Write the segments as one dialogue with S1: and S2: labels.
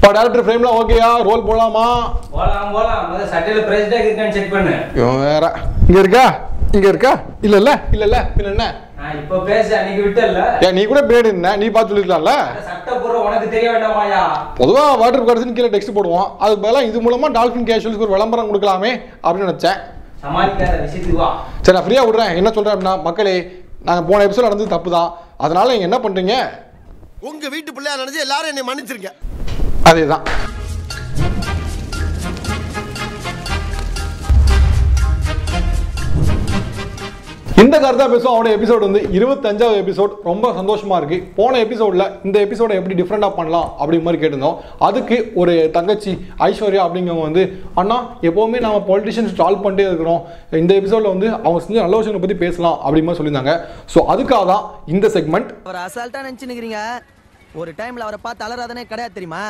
S1: Director ஃப்ரேம்லாம் ஓகேயா? Role போலாமா?
S2: போலாம். முதல்ல சட்டையில பிரைஸ் டேக் இருக்கான்னு செக் பண்ணு.
S1: வேற இங்க இருக்கா? இல்ல என்ன?
S2: நான் இப்ப பேச அன்னைக்கு விட்டல்ல.
S1: நீ கூட பேடு என்ன? நீ பார்த்து சொல்லிருக்கலாம்ல.
S2: சட்டை போற உனக்கு தெரிய வேண்டாமாயா?
S1: பொதுவா வாட்டர் கார்ட்ஸ்னு கீழே டெக்ஸ்ட் போடுவோம். அதுக்கு பதிலா இது மூலமா டால்ஃபின் கேஷுவல்ஸ்க்கு ஒரு விளம்பரம் கொடுக்கலாமே அப்படின்னு நினைச்சேன்.
S2: சமாளிக்காத விஷயத்துக்கு வா.
S1: சரி, நான் ஃப்ரீயா விடுறேன். என்ன சொல்றேன் அப்படின்னா, மக்களே, நாங்க போன எபிசோட் நடந்தது தப்பு தான். அதனால நீங்க என்ன பண்றீங்க?
S3: உங்க வீட்டு பிள்ளையா நினைச்சு எல்லாரும் என்னை மன்னிச்சிருங்க.
S1: அதேதான். இந்த கருத்தா பேசும் அவனோட எபிசோட் வந்து 25வது எபிசோட். ரொம்ப சந்தோஷமா இருக்கு. போன எபிசோட்ல இந்த எபிசோட எப்படி டிஃப்ரெண்டா பண்ணலாம் அப்படிங்கிற மாதிரி கேட்டிருந்தோம். அதுக்கு ஒரு தங்கச்சி ஐஸ்வர்யா அப்படிங்கிறவங்க வந்து, அண்ணா எப்பவுமே நம்ம பொலிட்டிஷியன்ஸ் ட்ரால் பண்ணிட்டே இருக்கிறோம், இந்த எபிசோட்ல வந்து அவங்க செஞ்ச நல்ல விஷயங்களை பத்தி பேசலாம் அப்படிங்கிற மாதிரி சொல்லியிருந்தாங்க. ஸோ அதுக்காக தான் இந்த செக்மெண்ட்.
S4: அவர் அசால்ட்டா நினைச்சுக்கிறீங்க. ஒரு டைம்ல அவரை பார்த்து அலறாதனே கிடையாது தெரியுமா?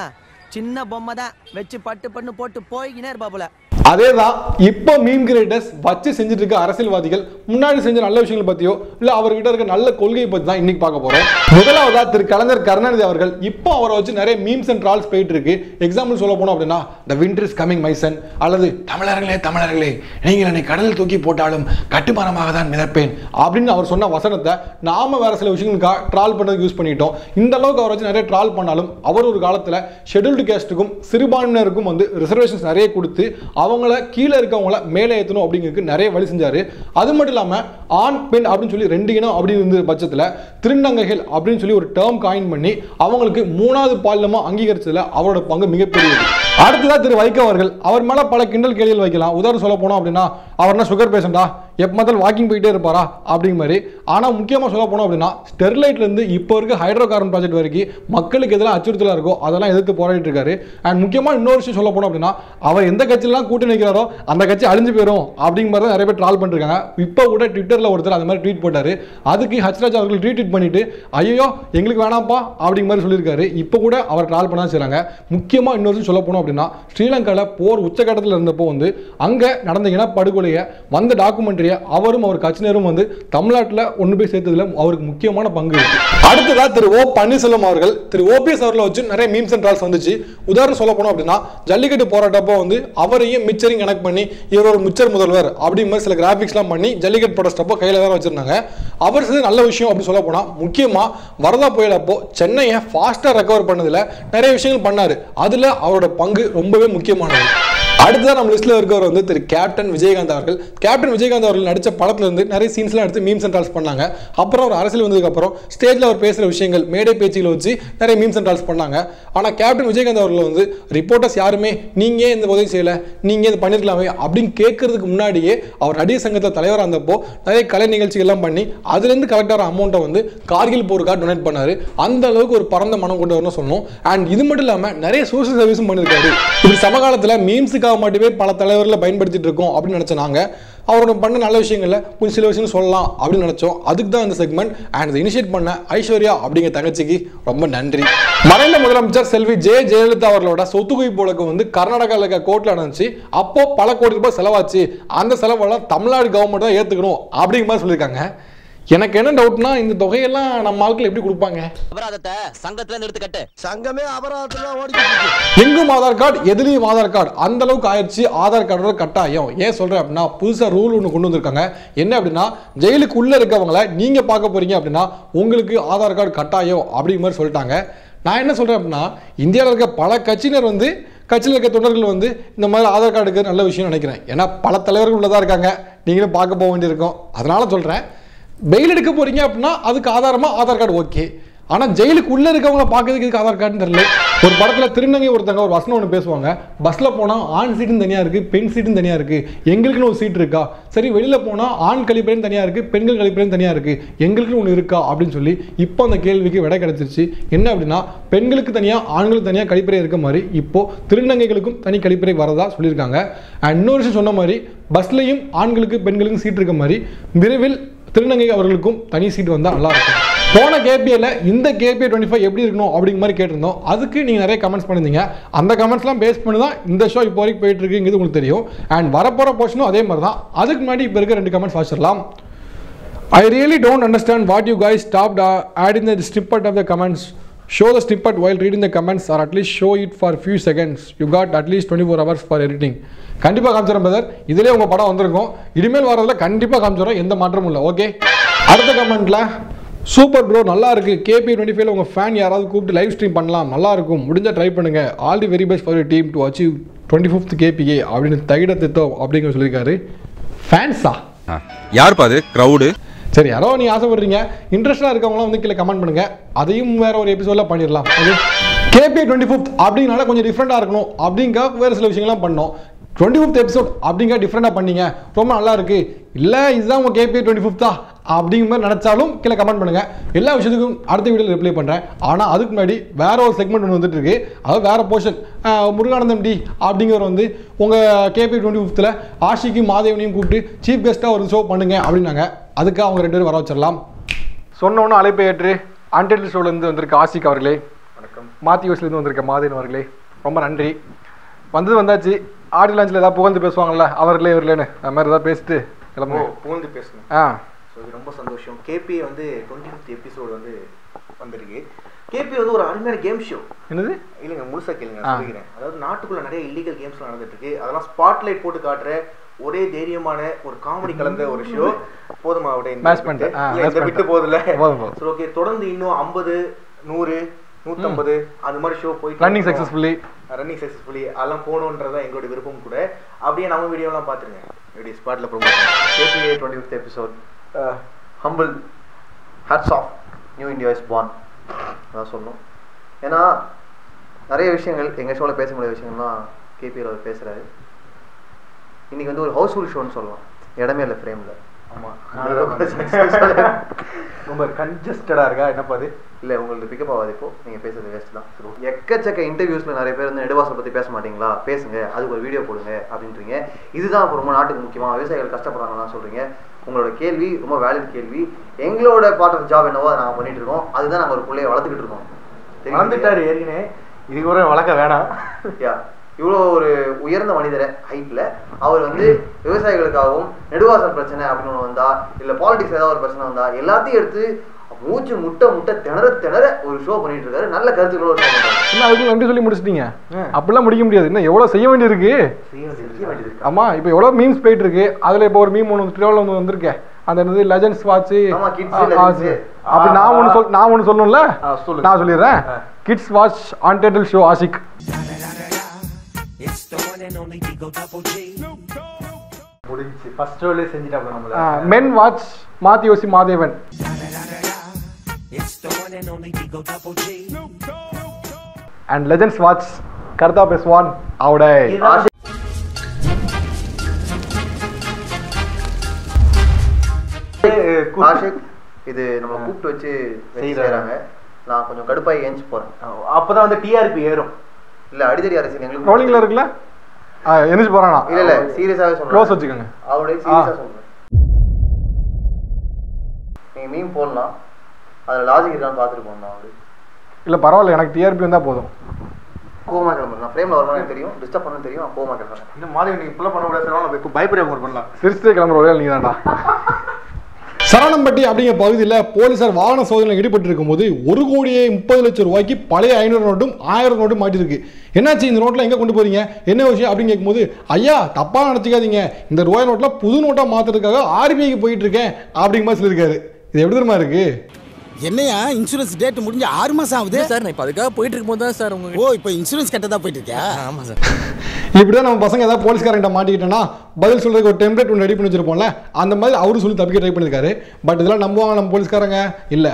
S4: சின்ன பொம்மை தான் வச்சு பட்டு பண்ணு போட்டு போய்கினே இருப்பாப்புல.
S1: அதேதான் இப்போ மீம் கிரியேட்டர்ஸ் வச்சு செஞ்சுட்டு இருக்க அரசியல்வாதிகள் முன்னாடி செஞ்ச நல்ல விஷயங்கள் பத்தியோ இல்ல அவர்கிட்ட இருக்க நல்ல கொள்கையை பத்தி தான் இன்னைக்கு பார்க்க போறோம். முதலாவதா திரு கலைஞர் கருணாநிதி அவர்கள் இப்போ அவரை வச்சு நிறைய மீம்ஸ் அண்ட் ட்ரால்ஸ் போயிட்டு இருக்கு. எக்ஸாம்பிள் சொல்ல போனோம் அப்படின்னா, the winter is coming my son, அல்லது தமிழர்களே நீங்கள் என்னை கடலில் தூக்கி போட்டாலும் கட்டுமானமாக தான் மிதப்பேன் அப்படின்னு அவர் சொன்ன வசனத்தை நாம வேற சில விஷயங்களுக்காக ட்ரால் பண்ணதுக்கு யூஸ் பண்ணிட்டோம். இந்த அளவுக்கு அவரை வச்சு நிறைய ட்ரால் பண்ணாலும் அவர் ஒரு காலத்துல ஷெட்யூல்டு கேஸ்டுக்கும் சிறுபான்மையினருக்கும் வந்து ரிசர்வேஷன்ஸ் நிறைய கொடுத்து அவங்கள கீழே இருக்கவங்கள மேலே ஏற்றணும் அப்படிங்கிறதுக்கு நிறைய வழி செஞ்சாரு. அது மட்டும் இல்லாமல் ஆண் பெண் அப்படின்னு சொல்லி 2 இனம் அப்படின்னு இருந்த பட்சத்தில் திருநங்கைகள் அப்படின்னு சொல்லி ஒரு டேர்ம் காயின் பண்ணி அவங்களுக்கு 3வது பாலினமாக அங்கீகரிச்சதுல அவரோட பங்கு மிகப்பெரியது. அடுத்ததா திரு வைகோ அவர்கள், அவர் மேல பல கிண்டல் கேள்விகள் வைக்கலாம். உதாரணம் சொல்ல போனோம் அப்படின்னா, அவர்னா சுகர் பேஷண்டா, எப்போ பார்த்தாலும் வாக்கிங் போயிட்டே இருப்பாரா அப்படிங்கிற மாதிரி. ஆனால் முக்கியமாக சொல்ல போனோம் அப்படின்னா, ஸ்டெர்லைட்லேருந்து இப்போ இருக்க ஹைட்ரோ கார்பன் ப்ராஜெக்ட் வரைக்கும் மக்களுக்கு எதெல்லாம் அச்சுறுத்தலாக இருக்கோ அதெல்லாம் எதிர்த்து போராடிட்டு இருக்காரு. அண்ட் முக்கியமாக இன்னொரு விஷயம் சொல்ல போனோம் அப்படின்னா, அவர் எந்த கட்சியிலாம் கூட்டணி வைக்கிறாரோ அந்த கட்சி அழிஞ்சு போயிடும் அப்படிங்கிற மாதிரி நிறைய பேர் ட்ரால் பண்ணிருக்காங்க. இப்போ கூட ட்விட்டரில் ஒருத்தர் அந்த மாதிரி ட்வீட் போட்டாரு. அதுக்கு ஹச்ராஜ் அவர்கள் ரீட்வீட் பண்ணிட்டு, ஐயோ எங்களுக்கு வேணாம்ப்பா அப்படிங்கிற மாதிரி சொல்லியிருக்காரு. இப்போ கூட அவர் ட்ரால் பண்ண தான் செய்கிறாங்க. முக்கியமாக இன்னொரு விஷயம் சொல்ல போனோம் அப்படின்னா, ஸ்ரீலங்காவில் போர் உச்சகட்டத்தில் இருந்தப்போ வந்து அங்கே நடந்த இனப்படுகொலையை வந்த டாக்குமெண்ட்ரியை அவரும் அவர் கட்சியினரும் வந்து தமிழ்நாட்டில் ஒன்று போய் சேர்த்ததுல அவருக்கு முக்கியமான பங்கு இருக்கு. அடுத்ததா திரு ஓ பன்னீர்செல்வம் அவர்கள், திரு ஓபிஎஸ் அவர்களை வச்சு நிறைய மீம்ஸ் அண்ட் ட்ரால்ஸ் வந்துச்சு. உதாரணம் சொல்ல போனோம் அப்படின்னா, ஜல்லிக்கட்டு போராட்டப்போ வந்து அவரையும் மிச்சரையும் கனெக்ட் பண்ணி இவர் ஒரு மிச்சர் முதல்வர் அப்படிங்கிற மாதிரி சில கிராபிக்ஸ்லாம் பண்ணி ஜல்லிக்கட்டு ப்ரொடெஸ்டப்போ கையில் வேற வச்சிருந்தாங்க. அவர் செய்த நல்ல விஷயம் அப்படின்னு சொல்ல போனால், முக்கியமாக வரதா புயல் அப்போ சென்னையை ஃபாஸ்ட்டாக ரெக்கவர் பண்ணதில் நிறைய விஷயங்கள் பண்ணார். அதில் அவரோட பங்கு ரொம்பவே முக்கியமானது. அடுத்ததான் நம்ம லிஸ்ட்ல இருக்கவர் வந்து திரு கேப்டன் விஜயகாந்த் அவர்கள். கேப்டன் விஜயகாந்த் அவர்கள் நடிச்ச படத்துல இருந்து நிறைய சீன்ஸ்லாம் எடுத்து மீம்ஸ் அண்ட் ட்ரால்ஸ் பண்ணாங்க. அப்புறம் அவர் அரசியல் வந்ததுக்கு அப்புறம் ஸ்டேஜ்ல அவர் பேசுற விஷயங்கள், மேடை பேச்சுகளை வச்சு நிறைய மீம்ஸ் அண்ட் ட்ரால்ஸ் பண்ணாங்க. ஆனா கேப்டன் விஜயகாந்த் அவர்கள் வந்து ரிப்போர்ட்டர்ஸ் யாருமே நீங்க இந்த உதவி செய்யல, நீங்க இது பண்ணிருக்கலாமே அப்படின்னு கேட்கறதுக்கு முன்னாடியே அவர் நடிகர் சங்கத்தில் தலைவராக இருந்தப்போ நிறைய கலை நிகழ்ச்சிகள்லாம் பண்ணி அதுலேருந்து கரெக்டான அமௌண்ட்டை வந்து கார்கில் போருக்காக டொனேட் பண்ணாரு. அந்த அளவுக்கு ஒரு பரந்த மனம் கொண்டவர்னு சொல்லணும். அண்ட் இது மட்டும் இல்லாமல் நிறைய சோஷியல் சர்வீஸும் பண்ணியிருக்காரு. இப்படி சமகாலத்தில் மீம்ஸுக்காக மட்டுமே பல தலைவர்களை பயன்படுத்திட்டு இருக்கோம் அப்படின்னு நினைச்ச நாங்க அவரோட பண்ண நல்ல விஷயங்கள்ல கொஞ்சம் சில விஷயம் சொல்லலாம் அப்படின்னு நினைச்சோம். அதுக்கு தான் இந்த செக்மெண்ட். அண்ட் இனிஷியேட் பண்ண ஐஸ்வர்யா அப்படிங்கிற தங்கச்சிக்கு ரொம்ப நன்றி. மறைந்த முதலமைச்சர் செல்வி ஜெயலலிதா அவர்களோட சொத்து குவிப்பு வழக்கு வந்து கர்நாடகாவில் இருக்க கோர்ட்ல நடந்துச்சு. அப்போ பல கோடி ரூபாய் செலவாச்சு. அந்த செலவெல்லாம் தமிழ்நாடு கவர்மெண்ட் தான் ஏத்துக்கணும் அப்படிங்கிற மாதிரி சொல்லியிருக்காங்க. எனக்கு என்ன டவுட்னா, இந்த தொகையெல்லாம் நம்ம ஆட்கள் எப்படி கொடுப்பாங்க?
S4: அபராதத்தை சங்கத்துல நிறுத்து கட்டு.
S3: சங்கமே அபராதத்துல ஓடிக்கிட்டு
S1: எங்கும் ஆதார் கார்டு, எதுலையும் ஆதார் கார்டு, அந்த அளவுக்கு ஆயிடுச்சு ஆதார் கார்டோட கட்டாயம். ஏன் சொல்றேன் அப்படின்னா, புதுசா ரூல் ஒன்று கொண்டு வந்திருக்காங்க. என்ன அப்படின்னா, ஜெயிலுக்கு உள்ள இருக்கவங்களை நீங்க பார்க்க போறீங்க அப்படின்னா உங்களுக்கு ஆதார் கார்டு கட்டாயம் அப்படிங்கிற மாதிரி சொல்லிட்டாங்க. நான் என்ன சொல்றேன் அப்படின்னா, இந்தியாவில் இருக்க பல கட்சியினர் வந்து கட்சியில் இருக்க தொண்டர்கள் வந்து இந்த மாதிரி ஆதார் கார்டுக்கு நல்ல விஷயம் நினைக்கிறேன். ஏன்னா பல தலைவர்கள் உள்ளதா இருக்காங்க, நீங்களும் பார்க்க போக வேண்டியிருக்கும். அதனால சொல்றேன், பெயில் எடுக்க போறீங்க அப்படின்னா அதுக்கு ஆதாரமா ஆதார் கார்டு ஓகே. ஆனா ஜெயிலுக்கு உள்ள இருக்கவங்கள பார்க்கறதுக்கு ஆதார் கார்டுன்னு தெரியல. ஒரு படத்துல திருநங்கை ஒருத்தங்க ஒரு வசனம் ஒன்று பேசுவாங்க, பஸ்ல போனா ஆண் சீட்டும் தனியா இருக்கு, பெண் சீட்டும் தனியா இருக்கு, எங்களுக்குன்னு ஒரு சீட் இருக்கா? சரி, வெளியில போனா ஆண் கழிப்பறையும் தனியா இருக்கு, பெண்கள் கழிப்பறையும் தனியா இருக்கு, எங்களுக்குன்னு ஒன்று இருக்கா அப்படின்னு சொல்லி இப்போ அந்த கேள்விக்கு விடை கிடைச்சிருச்சு. என்ன அப்படின்னா, பெண்களுக்கு தனியா ஆண்களுக்கு தனியா கழிப்பறை இருக்க மாதிரி இப்போ திருநங்கைகளுக்கும் தனி கழிப்பறை வரதா சொல்லியிருக்காங்க. அண்ட் இன்னொரு விஷயம் சொன்ன மாதிரி, பஸ்லையும் ஆண்களுக்கு பெண்களுக்கும் சீட் இருக்க மாதிரி விரைவில் திருநங்கை அவர்களுக்கும் தனி சீட் வந்தால் நல்லா இருக்கும். போன கேபிஏல இந்த கேபிஏ 25 எப்படி இருக்கணும் அப்படிங்கிற மாதிரி கேட்டிருந்தோம். அதுக்கு நீங்கள் நிறைய கமெண்ட்ஸ் பண்ணியிருந்தீங்க. அந்த கமெண்ட்ஸ்லாம் பேஸ் பண்ணி தான் இந்த ஷோ இப்போ வரைக்கும் போயிட்டு இருக்குங்கிறது உங்களுக்கு தெரியும். அண்ட் வரப்போகிற போர்ஷனும் அதே மாதிரி தான். அதுக்கு முன்னாடி இப்போ இருக்க 2 comments வாசிச்சிடலாம். I really don't understand what you guys stopped adding the snippet of the comments show the snippet while reading the comments or at least show it for few seconds. You got at least 24 hours for editing. கண்டிப்பாக காமிச்சிடும் brother. இதிலே உங்கள் படம் வந்திருக்கும். இனிமேல் வரதில் கண்டிப்பாக காமிச்சிடும், எந்த மாற்றமும் இல்லை. ஓகே, அடுத்த கமெண்ட்டில் சூப்பர் ப்ரோ நல்லா இருக்குது, KP25 உங்கள் ஃபேன் யாராவது கூப்பிட்டு லைவ் ஸ்ட்ரீம் பண்ணலாம், நல்லா இருக்கும், முடிஞ்சால் ட்ரை பண்ணுங்கள், all the very best for your team to achieve 25th KPA அப்படின்னு தைட திட்டம் அப்படிங்கிற சொல்லியிருக்காரு. ஃபேன்ஸா
S5: யார் பாது க்ரௌடு?
S1: சரி, யாரோ நீ ஆசைப்படுறீங்க, இன்ட்ரெஸ்டாக இருக்கவங்களாம் வந்து கீழே கமெண்ட் பண்ணுங்கள், அதையும் வேறு ஒரு எபிசோடில் பண்ணிடலாம். ஓகே, KPA 25th அப்படின்னால கொஞ்சம் டிஃப்ரெண்ட்டாக இருக்கணும் அப்படிங்க வேறு சில விஷயங்கள்லாம் பண்ணோம். 25th எபிசோட் அப்படிங்க டிஃப்ரெண்ட்டாக பண்ணீங்க, ரொம்ப நல்லா இருக்கு, இல்லை இதுதான் உங்கள் KPA 25th அப்படிங்கிற மாதிரி நினச்சாலும் கீழே கமெண்ட் பண்ணுங்கள். எல்லா விஷயத்துக்கும் அடுத்த வீடியோவில் ரிப்ளை பண்ணுறேன். ஆனால் அதுக்கு முன்னாடி வேற ஒரு செக்மெண்ட் ஒன்று வந்துட்டு இருக்கு, அதாவது வேற போர்ஷன். முருகானந்தம் டி அப்படிங்கிறவர் வந்து உங்கள் KPA 25th ஆஷிக்கு மாதேவனையும் கூப்பிட்டு சீஃப் கெஸ்ட்டாக ஒரு ஷோ பண்ணுங்க அப்படின்னாங்க. அதுக்காக அவங்க 2 பேரும் வர வச்சிடலாம். சொன்னோன்னு அழைப்பை ஏற்று அன்டைட்டில் ஷோலேருந்து வந்திருக்க ஆஷிக் அவர்களே, வணக்கம். மாத்தியோஸ்லேருந்து வந்திருக்க மாதேவன் அவர்களே, ரொம்ப நன்றி. வந்தாச்சு. ஆடியோ லான்ச்சில் ஏதாவது புகழ்ந்து பேசுவாங்கல்ல, அவர்களே இவர்களேன்னு அது மாதிரி ஏதாவது பேசிட்டு கிளம்புவோம்.
S6: புகழ்ந்து பேசணும். ஸோ இது ரொம்ப சந்தோஷம். KPA வந்து 25th எபிசோடு வந்து வந்திருக்கு. KPA வந்து ஒரு அருமையான கேம் ஷோ. என்னது இல்லைங்க, முழுசாக கேளுங்க, சொல்லிக்கிறேன். அதாவது நாட்டுக்குள்ள நிறைய இல்லீகல் கேம்ஸ்லாம் நடந்துட்டு இருக்கு, அதெல்லாம் ஸ்பாட்லைட் போட்டு காட்டுற ஒரே தைரியமான ஒரு காமெடி கலந்த ஒரு ஷோ. போதுமா விட்டு போதில்ல. சரி, ஓகே, தொடர்ந்து இன்னும் 50, 100, 150 அந்த மாதிரி ஷோ போயிட்டு ரன்னிங் சக்ஸஸ்ஃபுல்லி அதெல்லாம் போகணுன்றதான் எங்களோட விருப்பம் கூட. அப்படியே நம்ம வீடியோலாம் பார்த்துருங்க, வீடியோ ஸ்பாட்டில் promotion. KPA 25th episode humble hats off, new India is born அதான் சொல்லணும். ஏன்னா நிறைய விஷயங்கள் எங்கள் ஷோவில் பேச முடியாத விஷயங்கள்லாம் KPA அவர் பேசுகிறாரு. இன்றைக்கி வந்து ஒரு ஹவுஸ்ஃபுல் ஷோன்னு சொல்லலாம், இடமே இல்லை ஃப்ரேமில். ஆமாம், ரொம்ப கன்ஜஸ்டடாக இருக்கா என்னப்பா அது? இல்லை, உங்களுக்கு பிக்கப் ஆகாது. இப்போ நீங்கள் பேசுறது வேஸ்ட் தான். எக்கச்சக்க இன்டர்வியூஸில் நிறைய பேர் வந்து நெடுவாசலை பற்றி பேச மாட்டீங்களா, பேசுங்க, அதுக்கு ஒரு வீடியோ போடுங்க அப்படின்றீங்க. இதுதான் இப்போ ரொம்ப நாட்டுக்கு முக்கியமாக விவசாயிகள் கஷ்டப்படுறாங்கன்னா சொல்கிறீங்க. உங்களோட கேள்வி ரொம்ப வேலிட் கேள்வி. எங்களோட பார்ட் ஆஃப் ஜாப் என்னவோ நாங்கள் பண்ணிட்டு இருக்கோம். அதுதான் நாங்கள் ஒரு பிள்ளையை வளர்த்துக்கிட்டு இருக்கோம். வளர்ந்துட்டாரு ஏற்கனவே, இதுக்கு ஒரு வளர்க்க வேணாம். யா, இவ்வளோ ஒரு உயர்ந்த மனிதரை ஹைட்டில் அவர் வந்து விவசாயிகளுக்காகவும் நெடுவாசல் பிரச்சனை அப்படின்னு ஒன்று வந்தா, இல்லை பாலிடிக்ஸ் ஏதாவது ஒரு பிரச்சனை வந்தா எல்லாத்தையும் எடுத்து மூச்சு முட்டை திணற ஒரு ஷோ பண்ணிட்டு இருக்காரு. நல்ல கருத்துக்களோட ஷோ பண்றாரு.
S1: இன்னும் அதுக்கு நன்றி சொல்லி முடிச்சிட்டீங்க. அப்படிலாம் முடிக்க முடியாது, இன்னும் எவ்வளவு செய்ய வேண்டியிருக்கு. ஆமா, இப்போ எவ்வளவு மீம்ஸ் போயிட்டு இருக்கு. அதுல இப்போ ஒரு மீம் ஒன்று வந்திருக்கேன், அந்த என்னது லெஜெண்ட்ஸ் வாட்ச் அப்படி நான் ஒன்று சொல்லணும்ல, நான் சொல்லிடுறேன். Kids watch untitled show Ashiq.
S6: முடிஞ்சு ஃபர்ஸ்ட் ரோலே செஞ்சிட்டாங்க நம்மள.
S1: மென் வாட்ச் மாத்தியோசி மாதேவன். And legends watch Karta Peswan Avade.
S6: Ashiq இது நம்ம கூப்பிட்டு வச்சு செய்யறாங்க. நான் கொஞ்சம் கடுப்பாய் ஏஞ்சி போறேன். அப்பதான் வந்து TRP ஏறும். இல்ல அடிதடி அரசியல் எங்களுக்கு
S1: ரோலிங்ல இருக்குல்ல, எந்திரிச்சு போறானா?
S6: இல்ல சீரியஸாவே சொல்றேன், க்ளோஸ் வச்சுக்கோங்க. அவளே சீரியஸா சொல்றேன். நீங்க மீம் போடலாம், அதுல லாஜிக் இருக்கான்னு பாத்துட்டு போறேன். அவளே
S1: இல்ல பரவாயில்ல, எனக்கு TRP வந்தா போதும்.
S6: கோமா கிளம்புறேன், நான் ஃப்ரேம்ல வரணும் தெரியும், டிஸ்டர்ப் பண்ணணும் தெரியும், கோமா கிளம்புறேன். இந்த மாதிரி நீங்க இப்பெல்லாம் பண்ண கூடாது, பயப்பட பண்ணலாம்.
S1: சிரிச்சே கிளம்புற ஒரே நீங்க தான்டா. சரவணம்பட்டி அப்படிங்கிற பகுதியில் போலீசார் வாகன சோதனையில் ஈடுபட்டு இருக்கும்போது 1,30,00,000 ரூபாய்க்கு பழைய 500 நோட்டும் 1000 நோட்டும் மாட்டிருக்கு. என்னாச்சு, இந்த நோட்டில் எங்கே கொண்டு போறீங்க, என்ன விஷயம் அப்படின்னு கேட்கும்போது, ஐயா தப்பாக நினச்சிக்காதீங்க, இந்த ரூபாய் நோட்டில் புது நோட்டாக மாற்றுறதுக்காக RBIக்கு போயிட்டு இருக்கேன் அப்படிங்கிற மாதிரி சொல்லியிருக்காரு. இது எப்படி தெரியுமா இருக்கு?
S7: என்னையா இன்சூரன்ஸ் டேட் முடிஞ்சு 6 மாசம் ஆகுது
S4: சார். நான் இப்போ அதுக்காக போயிட்டு இருக்கும்போது தான் சார்
S7: ஓ இப்போ இன்சூரன்ஸ் கட்ட தான் போயிட்டு இருக்கா?
S4: ஆமாம் சார்.
S1: இப்படிதான் நம்ம பசங்க ஏதாவது போலீஸ்காரங்கிட்ட மாட்டிக்கிட்டோன்னா பதில் சொல்றதுக்கு ஒரு டெம்ப்ளேட் ஒன்று ரெடி பண்ணி வச்சிருப்போம்ல, அந்த மாதிரி அவரு சொல்லி தப்பிக்க ட்ரை பண்ணியிருக்காரு. பட் இதெல்லாம் நம்புவாங்க நம்ம போலீஸ்காரங்க? இல்லை.